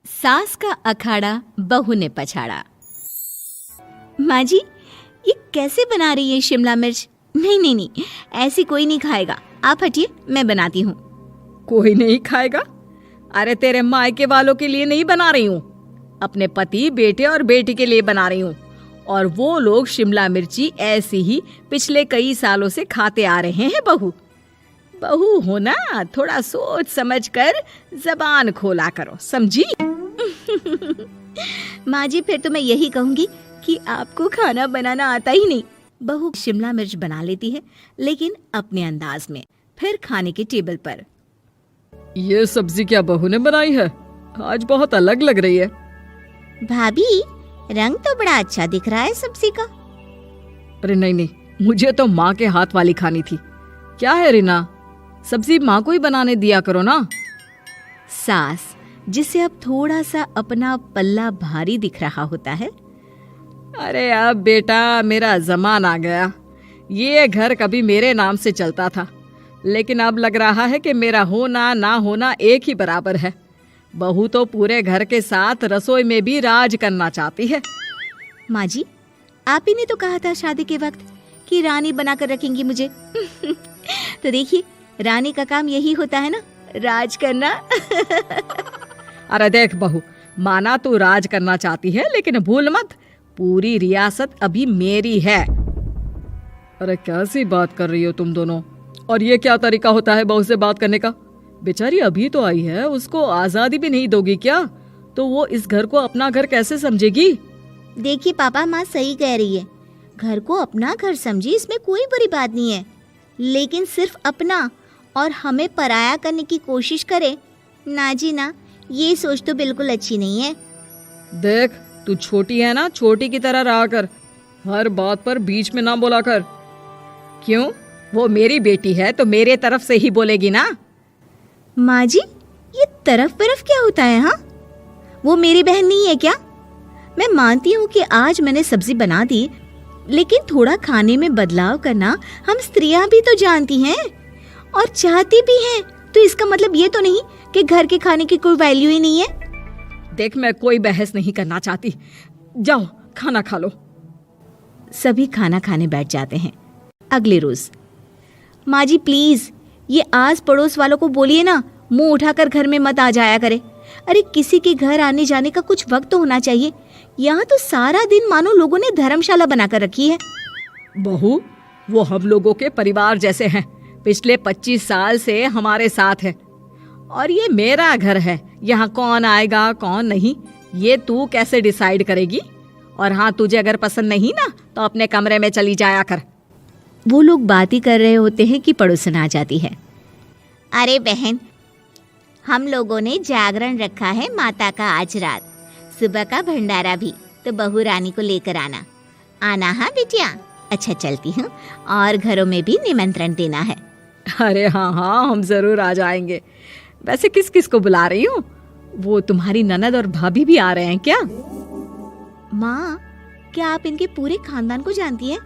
सास का अखाड़ा बहू ने पछाड़ा। माँ जी, ये कैसे बना रही है शिमला मिर्च? नहीं नहीं नहीं, ऐसी कोई नहीं खाएगा। आप हटिए, मैं बनाती हूँ। कोई नहीं खाएगा? अरे तेरे मायके वालों के लिए नहीं बना रही हूँ, अपने पति, बेटे और बेटी के लिए बना रही हूँ। और वो लोग शिमला मिर्ची ऐसे ही पिछले कई सालों से खाते आ रहे हैं। बहू बहू हो ना, थोड़ा सोच समझ कर जबान खोला करो, समझी? माँ जी, फिर तो मैं यही कहूँगी कि आपको खाना बनाना आता ही नहीं। बहू शिमला मिर्च बना लेती है, लेकिन अपने अंदाज में। फिर खाने के टेबल पर, ये सब्जी क्या बहू ने बनाई है? आज बहुत अलग लग रही है। भाभी, रंग तो बड़ा अच्छा दिख रहा है सब्जी का। अरे नहीं नहीं, मुझे तो माँ के हाथ वाली खानी थी। क्या है रीना, सब्जी माँ को ही बनाने दिया करो ना। सास, जिसे अब थोड़ा सा अपना पल्ला भारी दिख रहा होता है। अरे अब बेटा मेरा जमाना आ गया। ये घर कभी मेरे नाम से चलता था, लेकिन अब लग रहा है कि मेरा होना ना होना एक ही बराबर है। बहू तो पूरे घर के साथ रसोई में भी राज करना चाहती है। माँ जी, आप ही ने तो कहा था शादी के वक्त कि रानी बनाकर रखेंगी मुझे। तो देखिए, रानी का काम यही होता है ना, राज करना। अरे देख बहू, माना तू राज करना चाहती है, लेकिन भूल मत, पूरी रियासत अभी मेरी है। अरे कैसी बात कर रही हो तुम दोनों? और ये क्या तरीका होता है बहू से बात करने का? बेचारी अभी तो आई है, उसको आजादी भी नहीं दोगी क्या? तो वो इस घर को अपना घर कैसे समझेगी? देखिए पापा, माँ सही कह रही है। घर को अपना घर समझी, इसमें कोई बुरी बात नहीं है। लेकिन सिर्फ अपना और हमें पराया करने की कोशिश करे ना जी ना, ये सोच तो बिल्कुल अच्छी नहीं है। देख, तू छोटी है ना, छोटी की तरह रहा कर। हर बात पर बीच में ना बोला कर। क्यों? वो मेरी बेटी है तो मेरे तरफ से ही बोलेगी ना। माँ जी, ये तरफ क्या होता है? हाँ, वो मेरी बहन नहीं है क्या? मैं मानती हूँ कि आज मैंने सब्जी बना दी, लेकिन थोड़ा खाने में बदलाव करना हम स्त्रियां भी तो जानती हैं और चाहती भी हैं। तो इसका मतलब ये तो नहीं कि घर के खाने की कोई वैल्यू ही नहीं है। देख, मैं कोई बहस नहीं करना चाहती, जाओ खाना खा लो। सभी खाना खाने बैठ जाते हैं। अगले रोज, माँ जी प्लीज, ये आस पड़ोस वालों को बोलिए ना, मुंह उठाकर घर में मत आ जाया करे। अरे किसी के घर आने जाने का कुछ वक्त तो होना चाहिए। यहाँ तो सारा दिन मानो लोगों ने धर्मशाला बनाकर रखी है। बहू, वो हम लोगों के परिवार जैसे हैं, पिछले 25 साल से हमारे साथ है। और ये मेरा घर है, यहाँ कौन आएगा कौन नहीं, ये तू कैसे डिसाइड करेगी? और हाँ, तुझे अगर पसंद नहीं ना, तो अपने कमरे में चली जाया कर। वो लोग बात ही कर रहे होते हैं कि पड़ोसन आ जाती है। अरे बहन, हम लोगों ने जागरण रखा है माता का आज रात, सुबह का भंडारा भी, तो बहू रानी को लेकर आना। आना हाँ बिटिया? अच्छा चलती हूँ, और घरों में भी निमंत्रण देना है। अरे हाँ हाँ, हम जरूर आ जाएंगे। वैसे किस किस को बुला रही हूँ? वो तुम्हारी ननद और भाभी भी आ रहे हैं क्या? माँ, क्या आप इनके पूरे खानदान को जानती हैं?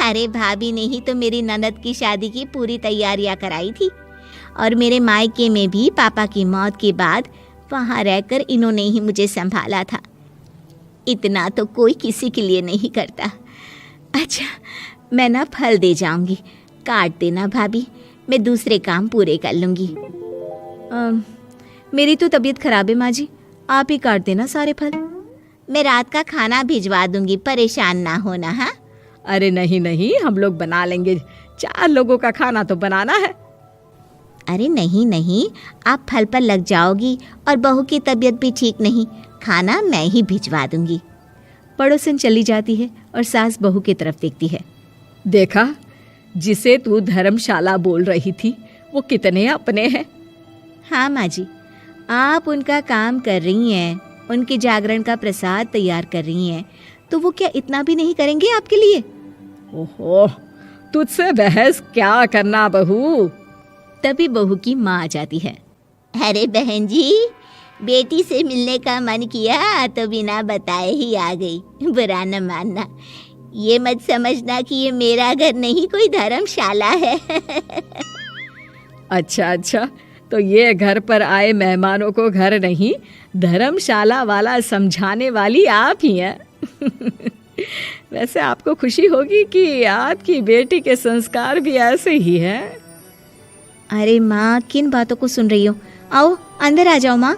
अरे भाभी ने ही तो मेरी ननद की शादी की पूरी तैयारियां कराई थी, और मेरे मायके में भी पापा की मौत के बाद वहाँ रहकर इन्होंने ही मुझे संभाला था। इतना तो कोई किसी के लिए नहीं करता। अच्छा, मैं ना फल दे जाऊंगी, काट देना भाभी, मैं दूसरे काम पूरे कर लूंगी। मेरी तो तबीयत खराब है माँ जी, आप ही काट देना सारे फल। मैं रात का खाना भिजवा दूंगी, परेशान ना होना। हाँ? अरे नहीं नहीं, हम लोग बना लेंगे, 4 लोगों का खाना तो बनाना है। अरे नहीं नहीं, आप फल पर लग जाओगी, और बहू की तबीयत भी ठीक नहीं, खाना मैं ही भिजवा दूंगी। पड़ोसन चली जाती है और सास बहू की तरफ देखती है। देखा, जिसे तू धर्मशाला बोल रही थी, वो कितने अपने हैं। हाँ माँ जी, आप उनका काम कर रही हैं, उनके जागरण का प्रसाद तैयार कर रही हैं, तो वो क्या इतना भी नहीं करेंगे आपके लिए? ओहो, तुझसे बहस क्या करना बहू। तभी बहू की माँ आ जाती है। अरे बहन जी, बेटी से मिलने का मन किया तो बिना बताए ही आ गई, बुरा न मानना। ये मत समझना कि ये मेरा घर नहीं, कोई धर्मशाला है। अच्छा अच्छा, तो ये घर पर आए मेहमानों को घर नहीं धर्मशाला वाला समझाने वाली आप ही हैं। वैसे आपको खुशी होगी कि आपकी बेटी के संस्कार भी ऐसे ही हैं। अरे माँ, किन बातों को सुन रही हो? आओ अंदर आ जाओ माँ।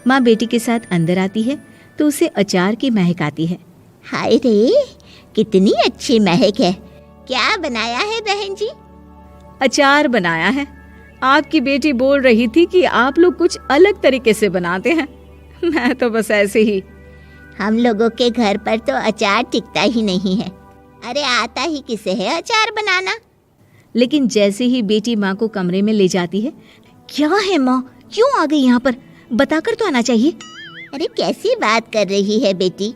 माँ बेटी के साथ अंदर आती है तो उसे अचार की महक आती है। हाय रे, कितनी अच्छी महक है। क्या बनाया है बहन जी? अचार बनाया है। आपकी बेटी बोल रही थी कि आप लोग कुछ अलग तरीके से बनाते हैं। मैं तो बस ऐसे ही। हम लोगों के घर पर तो अचार टिकता ही नहीं है। अरे आता ही किसे है अचार बनाना। लेकिन जैसे ही बेटी माँ को कमरे में ले जाती है, क्या है माँ, क्यों आ गई यहाँ पर? बताकर तो आना चाहिए। अरे कैसी बात कर रही है बेटी?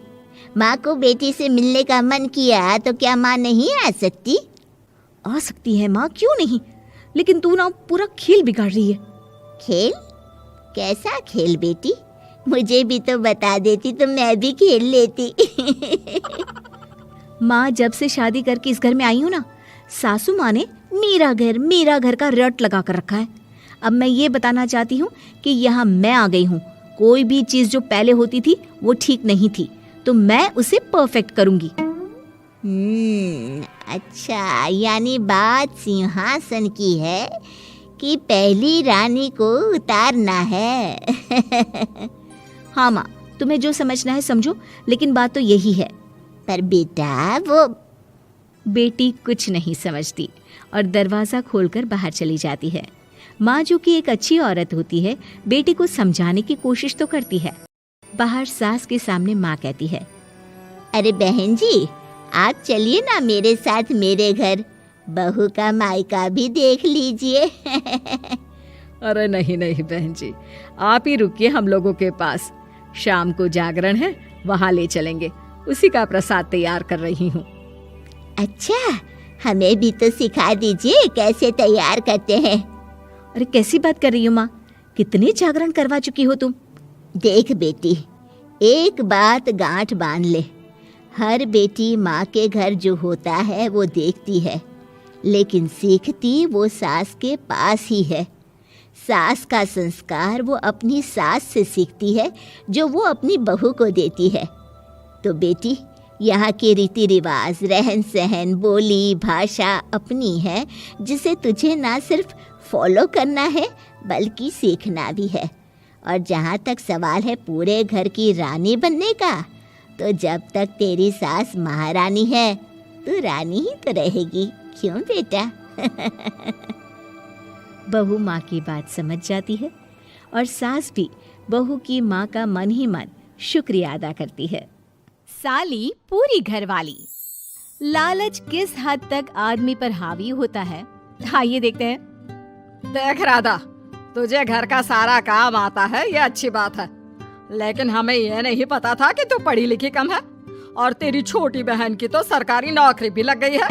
माँ को बेटी से मिलने का मन किया तो क्या माँ नहीं आ सकती? आ सकती है माँ, क्यों नहीं, लेकिन तू ना पूरा खेल बिगाड़ रही है। खेल? कैसा खेल बेटी? मुझे भी तो बता देती तो मैं भी खेल लेती। माँ, जब से शादी करके इस घर में आई हूँ ना, सासू माँ ने मेरा घर का रट लगा कर रखा है। अब मैं ये बताना चाहती हूँ कि यहाँ मैं आ गई हूँ। कोई भी चीज़ जो पहले होती थी वो ठीक नहीं थी, तो मैं उसे परफेक्ट करूँगी। अच्छा, यानी बात सिंहासन की है कि पहली रानी को उतारना है। हाँ माँ, तुम्हें जो समझना है समझो, लेकिन बात तो यही है। पर बेटा, वो बेटी कुछ नहीं समझती और दरवाज़ा खोलकर बाहर चली जाती है। माँ, जो कि एक अच्छी औरत होती है, बेटी को समझाने की कोशिश तो करती है। बाहर सास के सामने माँ कहती है, अरे बहन जी, आप चलिए ना मेरे साथ मेरे घर, बहू का मायका भी देख लीजिए। अरे नहीं नहीं बहन जी, आप ही रुकिए हम लोगों के पास। शाम को जागरण है, वहाँ ले चलेंगे। उसी का प्रसाद तैयार कर रही हूँ। अच्छा, हमें भी तो सिखा दीजिए कैसे तैयार करते हैं। अरे कैसी बात कर रही हो माँ, कितने जागरण करवा चुकी हो तुम? देख बेटी, एक बात गांठ बांध ले। हर बेटी माँ के घर जो होता है वो देखती है, लेकिन सीखती वो सास के पास ही है। सास का संस्कार वो अपनी सास से सीखती है, जो वो अपनी बहू को देती है। तो बेटी, यहाँ के रीति रिवाज, रहन सहन, बोली भाषा अपनी है, जिसे तुझे ना सिर्फ फॉलो करना है बल्कि सीखना भी है। और जहाँ तक सवाल है पूरे घर की रानी बनने का, तो जब तक तेरी सास महारानी है, तू रानी ही तो रहेगी। क्यों बेटा? बहू माँ की बात समझ जाती है और सास भी बहू की माँ का मन ही मन शुक्रिया अदा करती है। साली पूरी घरवाली। लालच किस हद तक आदमी पर हावी होता है, आइए देखते हैं। देख राधा, तुझे घर का सारा काम आता है, ये अच्छी बात है, लेकिन हमें ये नहीं पता था कि तू पढ़ी लिखी कम है और तेरी छोटी बहन की तो सरकारी नौकरी भी लग गई है।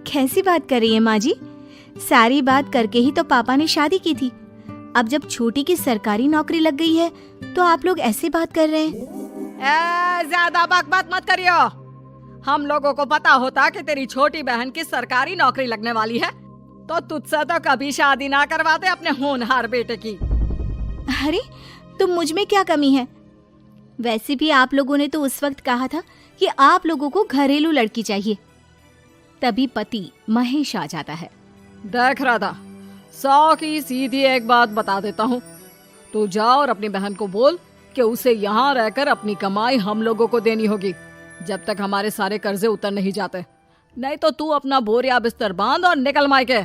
कैसी बात कर रही है माँ जी? सारी बात करके ही तो पापा ने शादी की थी। अब जब छोटी की सरकारी नौकरी लग गई है तो आप लोग ऐसे बात कर रहे हैं। ज्यादा बकवास मत करियो। हम लोगों को पता होता कि तेरी छोटी बहन की सरकारी नौकरी लगने वाली है तो तुझसे तो कभी शादी ना करवाते अपने होनहार बेटे की। अरे तुम मुझ में क्या कमी है? वैसे भी आप लोगों ने तो उस वक्त कहा था कि आप लोगों को घरेलू लड़की चाहिए। तभी पति महेश आ जाता है। देख राधा, 100 की सीधी एक बात बता देता हूँ, तू जा और अपनी बहन को बोल कि उसे यहाँ रहकर अपनी कमाई हम लोगों को देनी होगी जब तक हमारे सारे कर्जे उतर नहीं जाते, नहीं तो तू अपना बोरिया बिस्तर बांध और निकल मायके।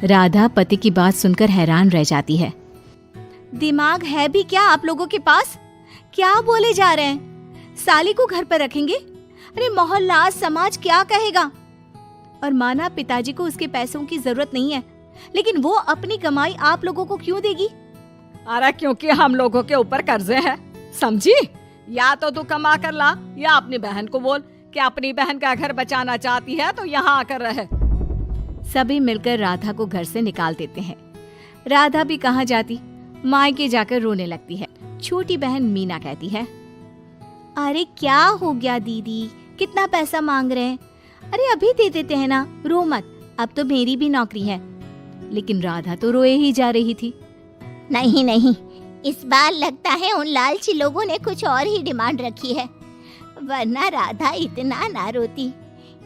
राधा पति की बात सुनकर हैरान रह जाती है। दिमाग है भी क्या आप लोगों के पास? क्या बोले जा रहे हैं? साली को घर पर रखेंगे? अरे मोहल्ला समाज क्या कहेगा? और माना पिताजी को उसके पैसों की जरूरत नहीं है, लेकिन वो अपनी कमाई आप लोगों को क्यों देगी? अरे क्योंकि हम लोगों के ऊपर कर्जे हैं, समझी? या तो तू कमा कर ला या अपनी बहन को बोल कि अपनी बहन का घर बचाना चाहती है तो यहाँ आकर रहे। सभी मिलकर राधा को घर से निकाल देते हैं। राधा भी कहाँ जाती, मायके जाकर रोने लगती है। छोटी बहन मीना कहती है, अरे क्या हो गया दीदी, कितना पैसा मांग रहे हैं? अरे अभी दे देते हैं ना, रो मत, अब तो मेरी भी नौकरी है। लेकिन राधा तो रोए ही जा रही थी। नहीं नहीं, इस बार लगता है उन लालची लोगों ने कुछ और ही डिमांड रखी है, वरना राधा इतना ना रोती।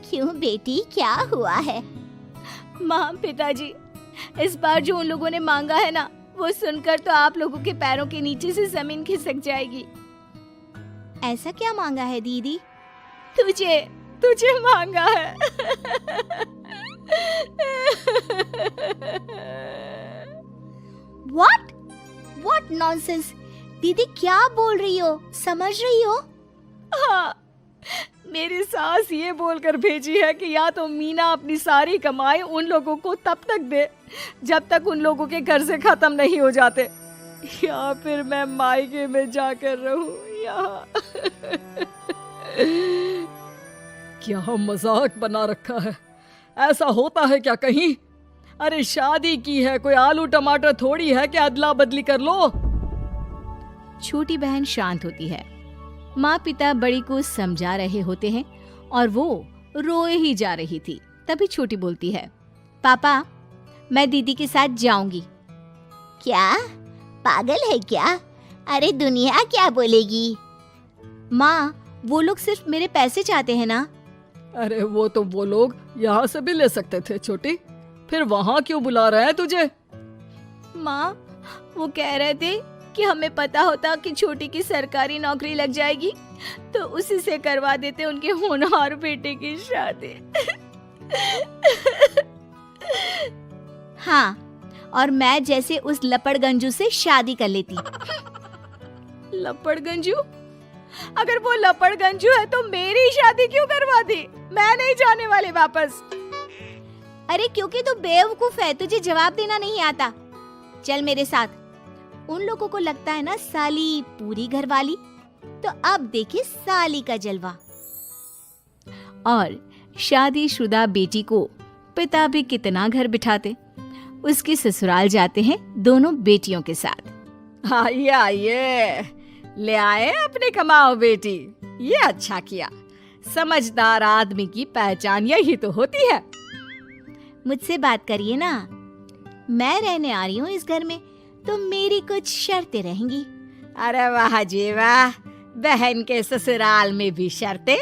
क्यों बेटी, क्या हुआ है? माँ, पिताजी, इस बार जो उन लोगों ने मांगा है ना, वो सुनकर तो आप लोगों के पैरों के नीचे से जमीन खिसक जाएगी। ऐसा क्या मांगा है दीदी? तुझे मांगा है। What nonsense? दीदी क्या बोल रही हो? समझ रही हो? हाँ, मेरी सास ये बोलकर भेजी है कि या तो मीना अपनी सारी कमाई उन लोगों को तब तक दे जब तक उन लोगों के कर्जे खत्म नहीं हो जाते, या फिर मैं मायके में जाकर रहूं यहाँ। क्या मजाक बना रखा है? ऐसा होता है क्या कहीं? अरे शादी की है, कोई आलू टमाटर थोड़ी है कि अदला बदली कर लो। छोटी बहन शांत होती है। माँ पिता बड़ी को समझा रहे होते हैं और वो रोए ही जा रही थी। तभी छोटी बोलती है, पापा, मैं दीदी के साथ जाऊंगी। क्या पागल है क्या? अरे दुनिया क्या बोलेगी? माँ, वो लोग सिर्फ मेरे पैसे चाहते हैं ना। अरे वो लोग यहाँ से भी ले सकते थे छोटी, फिर वहाँ क्यों बुला रहे हैं तुझे? माँ, वो कह रहे थे कि हमें पता होता कि छोटी की सरकारी नौकरी लग जाएगी तो उसी से करवा देते उनके होनहार बेटे की शादी। हाँ, और मैं जैसे उस लपड़गंजू से शादी कर लेती। लपड़गंजू? अगर वो लपड़गंजू है तो मेरी शादी क्यों करवा दी? मैं नहीं जाने वाली वापस। अरे क्योंकि तू बेवकूफ है, तुझे जवाब देना नहीं आता। चल मेरे साथ। उन लोगों को लगता है ना साली पूरी घरवाली, तो अब देखिए साली का जलवा। और शादीशुदा बेटी को पिता भी कितना घर बिठाते। उसके ससुराल जाते हैं दोनों बेटियों के साथ। आइए आइए, ले आए अपने कमाओ बेटी, ये अच्छा किया। समझदार आदमी की पहचान यही तो होती है। मुझसे बात करिए ना, मैं रहने आ रही हूँ इस घर में, तो मेरी कुछ शर्तें रहेंगी। अरे वाह जी वाह, बहन के ससुराल में भी शर्तें?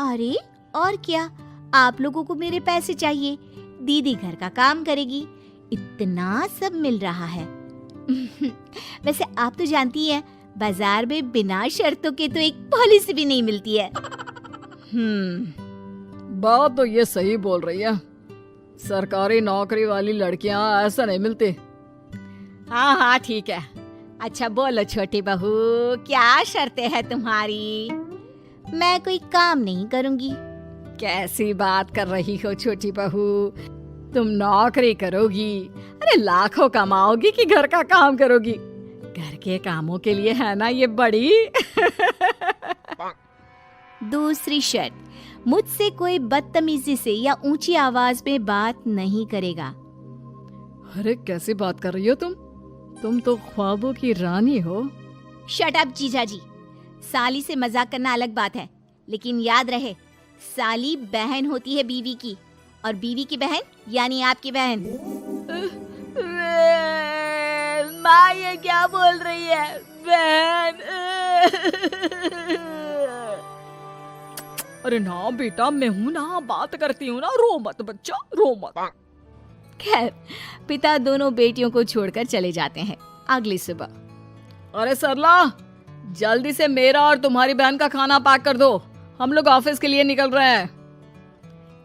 अरे और क्या, आप लोगों को मेरे पैसे चाहिए, दीदी घर का काम करेगी, इतना सब मिल रहा है। वैसे आप तो जानती हैं, बाजार में बिना शर्तों के तो एक पॉलिसी भी नहीं मिलती है। बात तो ये सही बोल रही है, सरकारी नौकरी वाली लड़कियां ऐसा नहीं मिलती। हाँ हाँ ठीक है। अच्छा बोलो छोटी बहू, क्या शर्तें हैं तुम्हारी? मैं कोई काम नहीं करूंगी। कैसी बात कर रही हो छोटी बहू, तुम नौकरी करोगी? अरे लाखों कमाओगी कि घर का काम करोगी? घर के कामों के लिए है ना ये बड़ी। दूसरी शर्त, मुझसे कोई बदतमीजी से या ऊंची आवाज में बात नहीं करेगा। अरे कैसी बात कर रही हो तुम तो ख्वाबों की रानी हो। शट अप जीजा जी, साली से मजाक करना अलग बात है, लेकिन याद रहे साली बहन होती है बीवी की, और बीवी की बहन यानी आपकी बहन। माँ ये क्या बोल रही है? बहन। अरे ना बेटा, मैं हूँ ना, बात करती हूँ ना, रो मत बच्चा, रो मत। खैर, पिता दोनों बेटियों को छोड़कर चले जाते हैं। अगली सुबह, अरे सरला, जल्दी से मेरा और तुम्हारी बहन का खाना पैक कर दो, हम लोग ऑफिस के लिए निकल रहे हैं।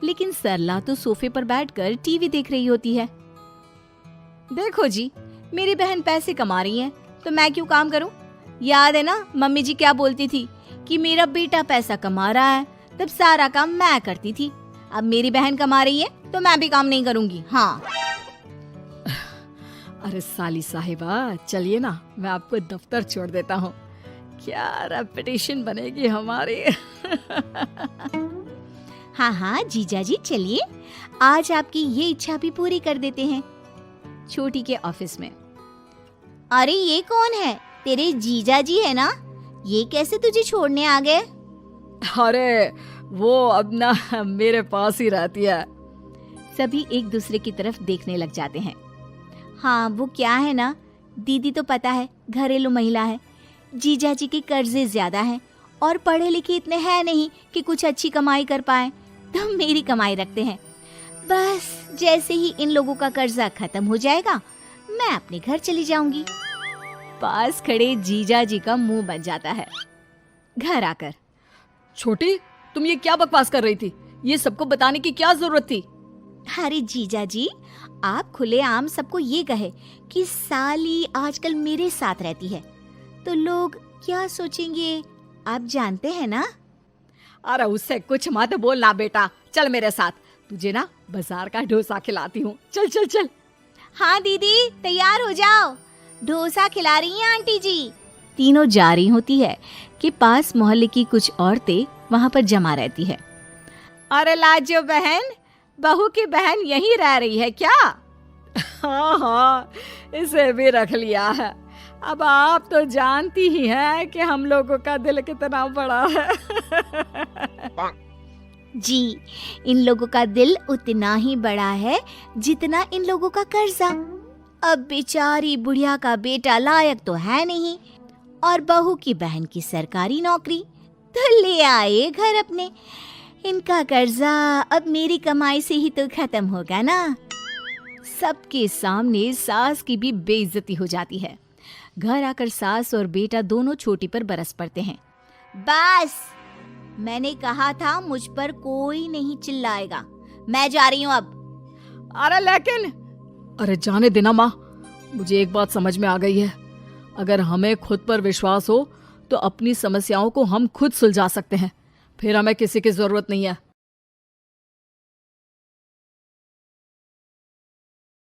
लेकिन सरला तो सोफे पर बैठकर टीवी देख रही होती है। देखो जी, मेरी बहन पैसे कमा रही है तो मैं क्यों काम करूं? याद है ना मम्मी जी क्या बोलती थी कि मेरा बेटा पैसा कमा रहा है, तब सारा काम मैं करती थी। अब मेरी बहन कमा रही है तो मैं भी काम नहीं करूंगी। हाँ। अरे साली साहिबा, चलिए ना, मैं आपको दफ्तर छोड़ देता हूँ। क्या रेपुटेशन बनेगी हमारी। हाँ हाँ जीजा जी चलिए, आज आपकी ये इच्छा भी पूरी कर देते हैं। छोटी के ऑफिस में, अरे ये कौन है? तेरे जीजा जी है ना? ये कैसे तुझे छोड़ने आ गए? अरे वो अब ना मेरे पास ही रहती है। सभी एक दूसरे की तरफ देखने लग जाते हैं। हाँ, वो क्या है ना, दीदी तो पता है घरेलू महिला है, जीजा जी के कर्जे ज्यादा हैं और पढ़े लिखे इतने हैं नहीं कि कुछ अच्छी कमाई कर पाए, तो मेरी कमाई रखते हैं। बस जैसे ही इन लोगों का कर्जा खत्म हो जाएगा मैं अपने घर चली जाऊंगी। पास खड़े जीजा जी का मुंह बन जाता है। घर आकर, छोटी, तुम ये क्या बकवास कर रही थी? ये सबको बताने की क्या जरूरत थी? अरे जीजा जी, आप खुलेआम सबको ये कहे कि साली आजकल मेरे साथ रहती है तो लोग क्या सोचेंगे, आप जानते हैं ना। अरे उससे कुछ मत बोलना बेटा, चल मेरे साथ, तुझे ना बाजार का डोसा खिलाती हूँ। चल चल चल। हाँ दीदी, तैयार हो जाओ, डोसा खिला रही हैं आंटी जी। तीनों जा रही होती है कि पास मोहल्ले की कुछ औरतें वहां पर जमा रहती है। अरे लाजो बहन, बहू की बहन यहीं रह रही है क्या? हाँ हाँ, इसे भी रख लिया है। अब आप तो जानती ही हैं कि हम लोगों का दिल कितना बड़ा है। जी, इन लोगों का दिल उतना ही बड़ा है जितना इन लोगों का कर्जा। अब बेचारी बुढ़िया का बेटा लायक तो है नहीं और बहू की बहन की सरकारी नौकरी, तो ले आए घर अपने। इनका कर्जा अब मेरी कमाई से ही तो खत्म होगा ना। सबके सामने सास की भी बेइज्जती हो जाती है। घर आकर सास और बेटा दोनों छोटी पर बरस पड़ते हैं। बस, मैंने कहा था मुझ पर कोई नहीं चिल्लाएगा, मैं जा रही हूँ अब। अरे लेकिन, अरे जाने देना माँ, मुझे एक बात समझ में आ गई है। अगर हमें खुद पर विश्वास हो तो अपनी समस्याओं को हम खुद सुलझा सकते हैं, फिर हमें किसी की जरूरत नहीं है।